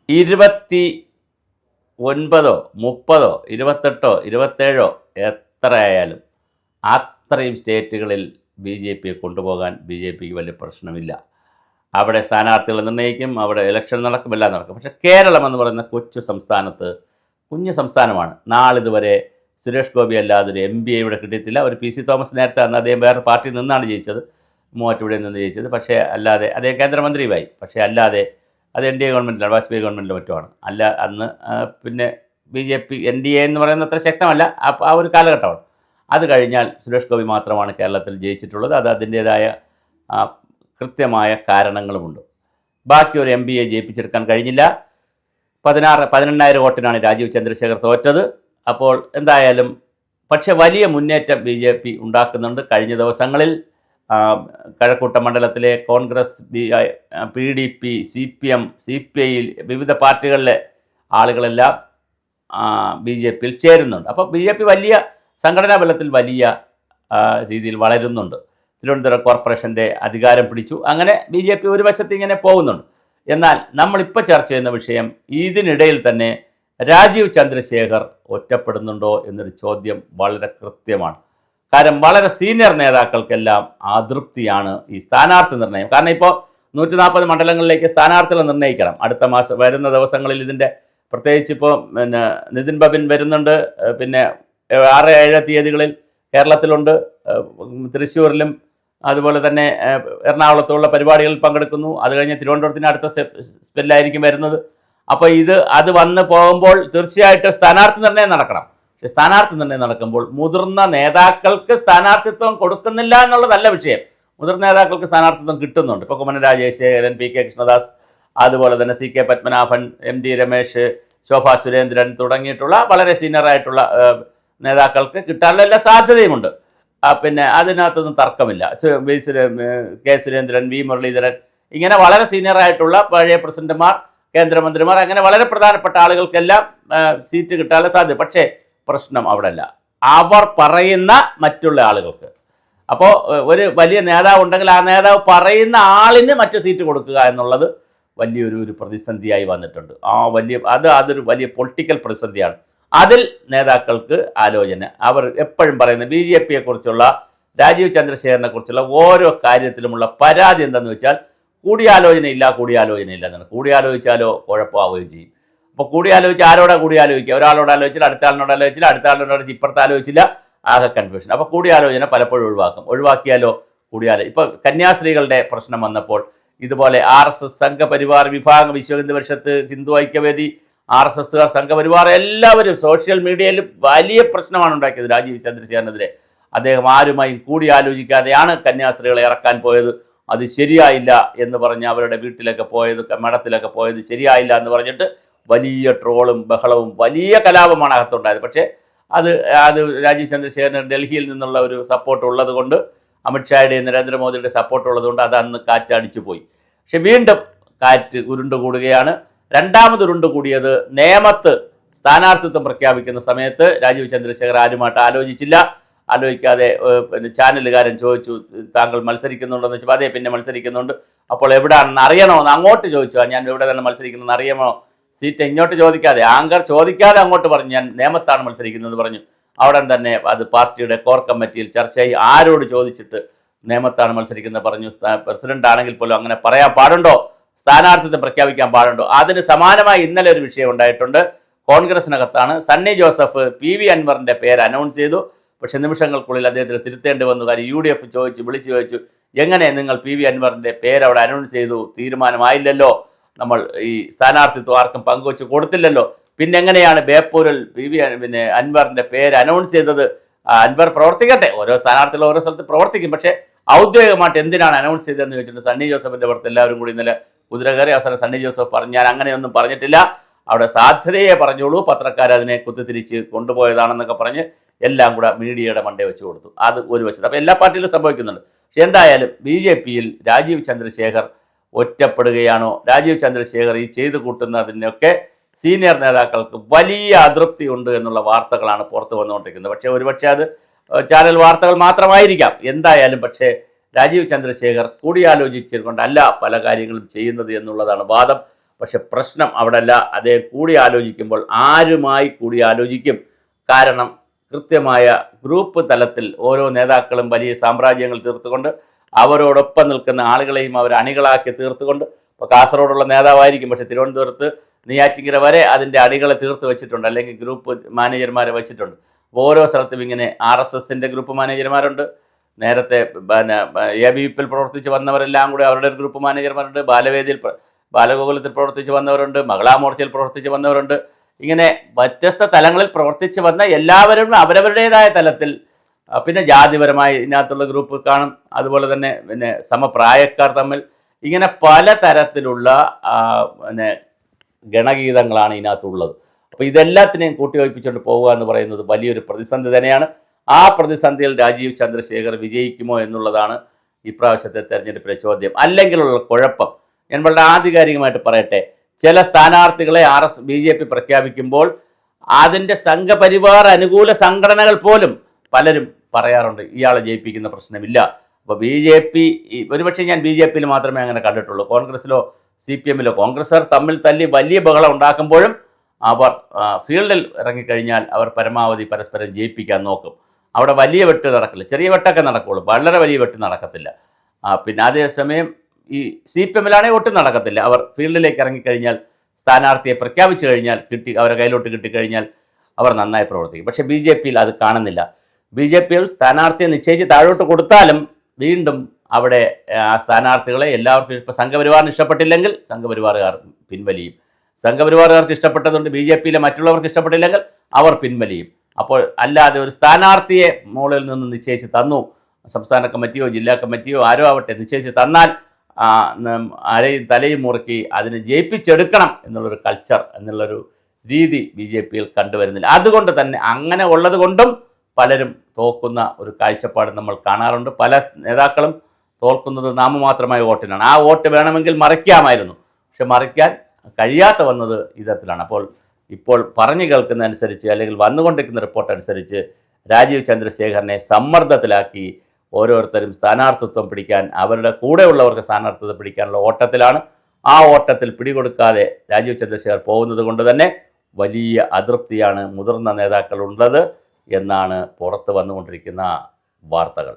29, 30, 28, 27 എത്രയായാലും അത്രയും സ്റ്റേറ്റുകളിൽ BJPയെ കൊണ്ടുപോകാൻ BJPക്ക് വലിയ പ്രശ്നമില്ല. അവിടെ സ്ഥാനാർത്ഥികൾ നിർണ്ണയിക്കും, അവിടെ ഇലക്ഷൻ നടക്കും, എല്ലാം നടക്കും. പക്ഷേ കേരളം എന്ന് പറയുന്ന കൊച്ചു സംസ്ഥാനത്ത്, കുഞ്ഞു സംസ്ഥാനമാണ്. നാളിതുവരെ സുരേഷ് ഗോപി അല്ലാതെ ഒരു MB ഇവിടെ കിട്ടിയിട്ടില്ല. ഒരു PC തോമസ് നേരത്തെ അന്ന് അദ്ദേഹം വേറെ പാർട്ടി നിന്നാണ് ജയിച്ചത്, മൂവാറ്റുപുഴയിൽ നിന്ന് ജയിച്ചത്. പക്ഷേ അല്ലാതെ അദ്ദേഹം കേന്ദ്രമന്ത്രിയുമായി. പക്ഷേ അല്ലാതെ അത് NDA ഗവൺമെൻറ്റിലാണ്, വാജ്പേയി ഗവൺമെൻറ്റിലും മറ്റുമാണ്. അല്ല അന്ന് പിന്നെ BJP NDA എന്ന് പറയുന്നത് അത്ര ശക്തമല്ല ആ ഒരു കാലഘട്ടമാണ്. അത് കഴിഞ്ഞാൽ സുരേഷ് ഗോപി മാത്രമാണ് കേരളത്തിൽ ജയിച്ചിട്ടുള്ളത്. അത് അതിൻ്റേതായ കൃത്യമായ കാരണങ്ങളുമുണ്ട്. ബാക്കി ഒരു MBയെ ജയിപ്പിച്ചെടുക്കാൻ കഴിഞ്ഞില്ല. 18,000 വോട്ടിനാണ് രാജീവ് ചന്ദ്രശേഖർ തോറ്റത്. അപ്പോൾ എന്തായാലും പക്ഷേ വലിയ മുന്നേറ്റം BJP ഉണ്ടാക്കുന്നുണ്ട്. കഴിഞ്ഞ ദിവസങ്ങളിൽ കഴക്കൂട്ടം മണ്ഡലത്തിലെ കോൺഗ്രസ്, PDP, CPM, CPI വിവിധ പാർട്ടികളിലെ ആളുകളെല്ലാം BJPയിൽ ചേരുന്നുണ്ട്. അപ്പോൾ BJP വലിയ സംഘടനാ ബലത്തിൽ വലിയ രീതിയിൽ വളരുന്നുണ്ട്. തിരുവനന്തപുരം കോർപ്പറേഷൻ്റെ അധികാരം പിടിച്ചു. അങ്ങനെ BJP ഒരു വശത്ത് ഇങ്ങനെ പോകുന്നുണ്ട്. എന്നാൽ നമ്മളിപ്പോൾ ചർച്ച ചെയ്യുന്ന വിഷയം, ഇതിനിടയിൽ തന്നെ രാജീവ് ചന്ദ്രശേഖർ ഒറ്റപ്പെടുന്നുണ്ടോ എന്നൊരു ചോദ്യം വളരെ കൃത്യമാണ്. കാരണം വളരെ സീനിയർ നേതാക്കൾക്കെല്ലാം അതൃപ്തിയാണ് ഈ സ്ഥാനാർത്ഥി നിർണ്ണയം. കാരണം ഇപ്പോൾ 140 മണ്ഡലങ്ങളിലേക്ക് സ്ഥാനാർത്ഥികളെ നിർണ്ണയിക്കണം. അടുത്ത മാസം വരുന്ന ദിവസങ്ങളിൽ ഇതിൻ്റെ പ്രത്യേകിച്ച് ഇപ്പോൾ പിന്നെ നിതിൻ ബബിൻ വരുന്നുണ്ട്. പിന്നെ 6-7 തീയതികളിൽ കേരളത്തിലുണ്ട്. തൃശ്ശൂരിലും അതുപോലെ തന്നെ എറണാകുളത്തുള്ള പരിപാടികളിൽ പങ്കെടുക്കുന്നു. അത് കഴിഞ്ഞ് തിരുവനന്തപുരത്തിന് അടുത്ത സ്പെല്ലായിരിക്കും വരുന്നത്. അപ്പോൾ അത് വന്ന് പോകുമ്പോൾ തീർച്ചയായിട്ടും സ്ഥാനാർത്ഥി നിർണ്ണയം നടക്കണം. പക്ഷേ സ്ഥാനാർത്ഥി നിർണ്ണയം നടക്കുമ്പോൾ മുതിർന്ന നേതാക്കൾക്ക് സ്ഥാനാർത്ഥിത്വം കൊടുക്കുന്നില്ല എന്നുള്ളതല്ല വിഷയം. മുതിർന്ന നേതാക്കൾക്ക് സ്ഥാനാർത്ഥിത്വം കിട്ടുന്നുണ്ട്. ഇപ്പോൾ കുമ്മനം രാജശേഖരൻ, PK കൃഷ്ണദാസ്, അതുപോലെ തന്നെ CK പത്മനാഭൻ, MD രമേശ്, ശോഭാ സുരേന്ദ്രൻ തുടങ്ങിയിട്ടുള്ള വളരെ സീനിയറായിട്ടുള്ള നേതാക്കൾക്ക് കിട്ടാനുള്ള എല്ലാ സാധ്യതയുമുണ്ട്. പിന്നെ അതിനകത്തൊന്നും തർക്കമില്ല. K സുരേന്ദ്രൻ, V മുരളീധരൻ, ഇങ്ങനെ വളരെ സീനിയറായിട്ടുള്ള പഴയ പ്രസിഡന്റുമാർ, കേന്ദ്രമന്ത്രിമാർ, അങ്ങനെ വളരെ പ്രധാനപ്പെട്ട ആളുകൾക്കെല്ലാം സീറ്റ് കിട്ടാനുള്ള സാധ്യത. പക്ഷേ പ്രശ്നം അവിടെ അല്ല, അവർ പറയുന്ന മറ്റുള്ള ആളുകൾക്ക്. അപ്പോൾ ഒരു വലിയ നേതാവ് ഉണ്ടെങ്കിൽ ആ നേതാവ് പറയുന്ന ആളിന് മറ്റു സീറ്റ് കൊടുക്കുക എന്നുള്ളത് വലിയൊരു പ്രതിസന്ധിയായി വന്നിട്ടുണ്ട്. അതൊരു വലിയ പൊളിറ്റിക്കൽ പ്രതിസന്ധിയാണ്. അതിൽ നേതാക്കൾക്ക് ആലോചന. അവർ എപ്പോഴും പറയുന്നത് BJPയെക്കുറിച്ചുള്ള, രാജീവ് ചന്ദ്രശേഖരനെ കുറിച്ചുള്ള ഓരോ കാര്യത്തിലുമുള്ള പരാതി എന്താണെന്ന് വെച്ചാൽ കൂടിയാലോചനയില്ല എന്നാണ്. കൂടിയാലോചിച്ചാലോ കുഴപ്പമാവുകയും ചെയ്യും. അപ്പോൾ കൂടിയാലോചിച്ച് ആരോടാ കൂടിയാലോചിക്കുക? ഒരാളോട് ആലോചിച്ചില്ല, അടുത്ത ആളിനോട് ആലോചിച്ചില്ല, അടുത്ത ആളിനോട് ഇപ്പുറത്ത് ആലോചിച്ചില്ല, ആകെ കൺഫ്യൂഷൻ. അപ്പോൾ കൂടിയാലോചന പലപ്പോഴും ഒഴിവാക്കിയാലോ ഇപ്പോൾ കന്യാസ്ത്രീകളുടെ പ്രശ്നം വന്നപ്പോൾ ഇതുപോലെ RSS സംഘപരിവാർ വിഭാഗം, വിശ്വ ഹിന്ദു പരിഷത്ത്, ഹിന്ദു ഐക്യവേദി, RSSകാർ, സംഘപരിവാർ എല്ലാവരും സോഷ്യൽ മീഡിയയിൽ വലിയ പ്രശ്നമാണ് ഉണ്ടാക്കിയത് രാജീവ് ചന്ദ്രശേഖരനെതിരെ. അദ്ദേഹം ആരുമായും കൂടിയാലോചിക്കാതെയാണ് കന്യാസ്ത്രീകളെ ഇറക്കാൻ പോയത്. അത് ശരിയായില്ല എന്ന് പറഞ്ഞ് അവരുടെ വീട്ടിലൊക്കെ പോയത്, മഠത്തിലൊക്കെ പോയത് ശരിയായില്ല എന്ന് പറഞ്ഞിട്ട് വലിയ ട്രോളും ബഹളവും വലിയ കലാപമാണ് അകത്തുണ്ടായത്. പക്ഷേ അത് രാജീവ് ചന്ദ്രശേഖരന് ഡൽഹിയിൽ നിന്നുള്ള ഒരു സപ്പോർട്ട് ഉള്ളത് കൊണ്ട്, അമിത്ഷായുടെയും നരേന്ദ്രമോദിയുടെ സപ്പോർട്ട് ഉള്ളതുകൊണ്ട് അത് അന്ന് കാറ്റടിച്ചു പോയി. പക്ഷെ വീണ്ടും കാറ്റ് ഉരുണ്ടുകൂടുകയാണ്. രണ്ടാമത് ഉരുണ്ടുകൂടിയത് നേമത്ത് സ്ഥാനാർത്ഥിത്വം പ്രഖ്യാപിക്കുന്ന സമയത്ത് രാജീവ് ചന്ദ്രശേഖർ ആരുമായിട്ട് ആലോചിക്കാതെ പിന്നെ ചാനലുകാരൻ ചോദിച്ചു, താങ്കൾ മത്സരിക്കുന്നുണ്ടെന്ന് വെച്ചപ്പോൾ അതേ, പിന്നെ മത്സരിക്കുന്നുണ്ട്, അപ്പോൾ എവിടെയാണെന്ന് അറിയണമെന്ന് അങ്ങോട്ട് ചോദിച്ചു. ഞാൻ ഇവിടെ തന്നെ മത്സരിക്കണമെന്ന് അറിയണോ? സീറ്റ് ഇങ്ങോട്ട് ചോദിക്കാതെ, ആങ്കർ ചോദിക്കാതെ അങ്ങോട്ട് പറഞ്ഞു, ഞാൻ നേമത്താണ് മത്സരിക്കുന്നത് പറഞ്ഞു. അവിടെ തന്നെ അത് പാർട്ടിയുടെ കോർ കമ്മിറ്റിയിൽ ചർച്ചയായി. ആരോട് ചോദിച്ചിട്ട് നേമത്താണ് മത്സരിക്കുന്നത് പറഞ്ഞു? പ്രസിഡന്റ് ആണെങ്കിൽ പോലും അങ്ങനെ പറയാൻ പാടുണ്ടോ? സ്ഥാനാർത്ഥിത്വം പ്രഖ്യാപിക്കാൻ പാടുണ്ടോ? അതിന് സമാനമായി ഇന്നലെ ഒരു വിഷയം ഉണ്ടായിട്ടുണ്ട്. കോൺഗ്രസിനകത്താണ് സണ്ണി ജോസഫ് PV അൻവറിൻ്റെ പേര് അനൗൺസ് ചെയ്തു. പക്ഷേ നിമിഷങ്ങൾക്കുള്ളിൽ അദ്ദേഹത്തിന് തിരുത്തേണ്ടി വന്നു. കാര്യം UDF വിളിച്ചു ചോദിച്ചു, എങ്ങനെ നിങ്ങൾ PV അൻവറിൻ്റെ പേര് അവിടെ അനൗൺസ് ചെയ്തു? തീരുമാനമായില്ലല്ലോ, നമ്മൾ ഈ സ്ഥാനാർത്ഥിത്വം ആർക്കും പങ്കുവച്ച് കൊടുത്തില്ലല്ലോ, പിന്നെ എങ്ങനെയാണ് ബേപ്പൂരിൽ അൻവറിൻ്റെ പേര് അനൗൺസ് ചെയ്തത്? അൻവർ പ്രവർത്തിക്കട്ടെ, ഓരോ സ്ഥാനാർത്ഥികൾ ഓരോ സ്ഥലത്ത് പ്രവർത്തിക്കും, പക്ഷേ ഔദ്യോഗികമായിട്ട് എന്തിനാണ് അനൗൺസ് ചെയ്തതെന്ന് ചോദിച്ചിട്ട് സണ്ണി ജോസഫിൻ്റെ പുറത്ത് എല്ലാവരും കൂടി ഇന്നലെ കുതിര കയറി. അവസാനം സണ്ണി ജോസഫ് പറഞ്ഞു, ഞാൻ അങ്ങനെയൊന്നും പറഞ്ഞിട്ടില്ല, അവിടെ സാധ്യതയെ പറഞ്ഞോളൂ, പത്രക്കാരതിനെ കുത്തിത്തിരിച്ച് കൊണ്ടുപോയതാണെന്നൊക്കെ പറഞ്ഞ് എല്ലാം കൂടെ മീഡിയയുടെ മണ്ടേ വെച്ച് കൊടുത്തു. അത് ഒരു വശത്ത്. അപ്പോൾ എല്ലാ പാർട്ടിയിലും സംഭവിക്കുന്നുണ്ട്. പക്ഷെ എന്തായാലും BJPയിൽ രാജീവ് ചന്ദ്രശേഖർ ഒറ്റപ്പെടുകയാണോ? രാജീവ് ചന്ദ്രശേഖർ ഈ ചെയ്തു കൂട്ടുന്നതിനൊക്കെ സീനിയർ നേതാക്കൾക്ക് വലിയ അതൃപ്തി ഉണ്ട് എന്നുള്ള വാർത്തകളാണ് പുറത്തു വന്നുകൊണ്ടിരിക്കുന്നത്. പക്ഷേ ഒരുപക്ഷെ അത് ചാനൽ വാർത്തകൾ മാത്രമായിരിക്കാം. എന്തായാലും പക്ഷേ രാജീവ് ചന്ദ്രശേഖർ കൂടിയാലോചിച്ചുകൊണ്ടല്ല പല കാര്യങ്ങളും ചെയ്യുന്നത് എന്നുള്ളതാണ് വാദം. പക്ഷെ പ്രശ്നം അവിടെ അല്ല. അദ്ദേഹം കൂടി ആലോചിക്കുമ്പോൾ ആരുമായി കൂടി ആലോചിക്കും? കാരണം കൃത്യമായ ഗ്രൂപ്പ് തലത്തിൽ ഓരോ നേതാക്കളും വലിയ സാമ്രാജ്യങ്ങൾ തീർത്തുകൊണ്ട് അവരോടൊപ്പം നിൽക്കുന്ന ആളുകളെയും അവർ അണികളാക്കി തീർത്തുകൊണ്ട്, ഇപ്പോൾ കാസർഗോഡുള്ള നേതാവായിരിക്കും, പക്ഷേ തിരുവനന്തപുരത്ത് നെയ്യാറ്റിൻകര വരെ അതിൻ്റെ അണികളെ തീർത്ത് വെച്ചിട്ടുണ്ട്, അല്ലെങ്കിൽ ഗ്രൂപ്പ് മാനേജർമാരെ വെച്ചിട്ടുണ്ട്. ഓരോ സ്ഥലത്തും ഇങ്ങനെ RSSൻ്റെ ഗ്രൂപ്പ് മാനേജർമാരുണ്ട്, നേരത്തെ പിന്നെ ABVPയിൽ പ്രവർത്തിച്ച് വന്നവരെല്ലാം കൂടി അവരുടെ ഒരു ഗ്രൂപ്പ് മാനേജർമാരുണ്ട്, ബാലഗോകുലത്തിൽ പ്രവർത്തിച്ച് വന്നവരുണ്ട്, മഹിളാ മോർച്ചയിൽ പ്രവർത്തിച്ച് വന്നവരുണ്ട്. ഇങ്ങനെ വ്യത്യസ്ത തലങ്ങളിൽ പ്രവർത്തിച്ച് വന്ന എല്ലാവരും അവരവരുടേതായ തലത്തിൽ, പിന്നെ ജാതിപരമായി ഇതിനകത്തുള്ള ഗ്രൂപ്പ് കാണും, അതുപോലെ തന്നെ പിന്നെ സമപ്രായക്കാർ തമ്മിൽ, ഇങ്ങനെ പല തരത്തിലുള്ള പിന്നെ ഗണഗീതങ്ങളാണ് ഇതിനകത്തുള്ളത്. അപ്പോൾ ഇതെല്ലാത്തിനെയും കൂട്ടിയോജിപ്പിച്ചുകൊണ്ട് പോകുക എന്ന് പറയുന്നത് വലിയൊരു പ്രതിസന്ധി തന്നെയാണ്. ആ പ്രതിസന്ധിയിൽ രാജീവ് ചന്ദ്രശേഖർ വിജയിക്കുമോ എന്നുള്ളതാണ് ഇപ്രാവശ്യത്തെ തെരഞ്ഞെടുപ്പിലെ ചോദ്യം. അല്ലെങ്കിലുള്ള കുഴപ്പം ഞാൻ വളരെ ആധികാരികമായിട്ട് പറയട്ടെ. ചില സ്ഥാനാർത്ഥികളെ BJP പ്രഖ്യാപിക്കുമ്പോൾ അതിൻ്റെ സംഘപരിവാർ അനുകൂല സംഘടനകൾ പോലും പലരും പറയാറുണ്ട് ഇയാളെ ജയിപ്പിക്കുന്ന പ്രശ്നമില്ല. അപ്പോൾ BJP ഒരുപക്ഷെ ഞാൻ BJPയിൽ മാത്രമേ അങ്ങനെ കണ്ടിട്ടുള്ളൂ. കോൺഗ്രസ്സിലോ CPMലോ കോൺഗ്രസ്സുകാർ തമ്മിൽ തല്ലി വലിയ ബഹളം ഉണ്ടാക്കുമ്പോഴും അവർ ഫീൽഡിൽ ഇറങ്ങിക്കഴിഞ്ഞാൽ അവർ പരമാവധി പരസ്പരം ജയിപ്പിക്കാൻ നോക്കും. അവിടെ വലിയ വെട്ട് നടക്കില്ല, ചെറിയ വെട്ടൊക്കെ നടക്കുകയുള്ളൂ, വളരെ വലിയ വെട്ട് നടക്കത്തില്ല. പിന്നെ അതേസമയം ഈ CPMലാണെങ്കിൽ ഒട്ടും നടക്കത്തില്ല. അവർ ഫീൽഡിലേക്ക് ഇറങ്ങിക്കഴിഞ്ഞാൽ സ്ഥാനാർത്ഥിയെ പ്രഖ്യാപിച്ചു കഴിഞ്ഞാൽ അവരെ കയ്യിലോട്ട് കിട്ടിക്കഴിഞ്ഞാൽ അവർ നന്നായി പ്രവർത്തിക്കും. പക്ഷേ BJPയിൽ അത് കാണുന്നില്ല. BJPയിൽ സ്ഥാനാർത്ഥിയെ നിശ്ചയിച്ച് താഴോട്ട് കൊടുത്താലും വീണ്ടും അവിടെ ആ സ്ഥാനാർത്ഥികളെ എല്ലാവർക്കും ഇപ്പോൾ സംഘപരിവാറിന് ഇഷ്ടപ്പെട്ടില്ലെങ്കിൽ സംഘപരിവാറുകാർ പിൻവലിയും, സംഘപരിവാറുകാർക്ക് ഇഷ്ടപ്പെട്ടതുകൊണ്ട് BJPയിലെ മറ്റുള്ളവർക്ക് ഇഷ്ടപ്പെട്ടില്ലെങ്കിൽ അവർ പിൻവലിയും. അപ്പോൾ അല്ലാതെ ഒരു സ്ഥാനാർത്ഥിയെ മുകളിൽ നിന്ന് നിശ്ചയിച്ച് തന്നു, സംസ്ഥാന കമ്മിറ്റിയോ ജില്ലാ കമ്മിറ്റിയോ ആരോ ആവട്ടെ നിശ്ചയിച്ച് തന്നാൽ അരയും തലയും മുറുക്കി അതിനെ ജയിപ്പിച്ചെടുക്കണം എന്നുള്ളൊരു കൾച്ചർ, എന്നുള്ളൊരു രീതി BJPയിൽ കണ്ടുവരുന്നില്ല. അതുകൊണ്ട് തന്നെ അങ്ങനെ ഉള്ളത് കൊണ്ടും പലരും തോക്കുന്ന ഒരു കാഴ്ചപ്പാട് നമ്മൾ കാണാറുണ്ട്. പല നേതാക്കളും തോൽക്കുന്നത് നാമമാത്രമായ വോട്ടിനാണ്. ആ വോട്ട് വേണമെങ്കിൽ മറിക്കാമായിരുന്നു, പക്ഷെ മറിക്കാൻ കഴിയാത്ത വന്നത് ഇത്തരത്തിലാണ്. അപ്പോൾ ഇപ്പോൾ പറഞ്ഞു കേൾക്കുന്നതനുസരിച്ച് അല്ലെങ്കിൽ വന്നുകൊണ്ടിരിക്കുന്ന റിപ്പോർട്ട് അനുസരിച്ച് രാജീവ് ചന്ദ്രശേഖരനെ സമ്മർദ്ദത്തിലാക്കി ഓരോരുത്തരും സ്ഥാനാർത്ഥിത്വം പിടിക്കാൻ, അവരുടെ കൂടെയുള്ളവർക്ക് സ്ഥാനാർത്ഥിത്വം പിടിക്കാനുള്ള ഓട്ടത്തിലാണ്. ആ ഓട്ടത്തിൽ പിടികൊടുക്കാതെ രാജീവ് ചന്ദ്രശേഖർ പോകുന്നത് കൊണ്ട് തന്നെ വലിയ അതൃപ്തിയാണ് മുതിർന്ന നേതാക്കളുള്ളത് എന്നാണ് പുറത്ത് വന്നുകൊണ്ടിരിക്കുന്ന വാർത്തകൾ.